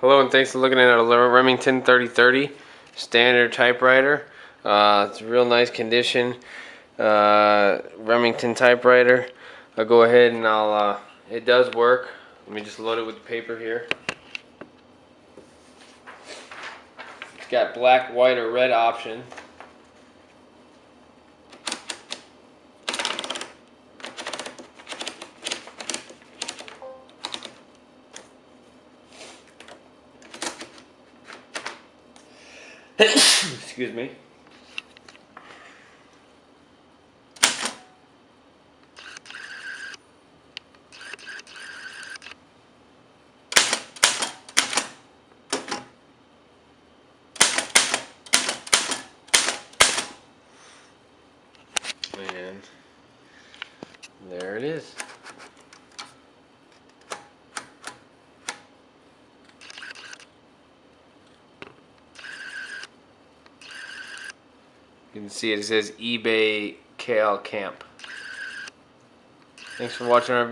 Hello and thanks for looking at a Remington 3030 standard typewriter. It's a real nice condition Remington typewriter. I'll go ahead and it does work. Let me just load it with the paper here. It's got black, white, or red option. Excuse me. And there it is. You can see it says eBay KL Camp. Thanks for watching our video.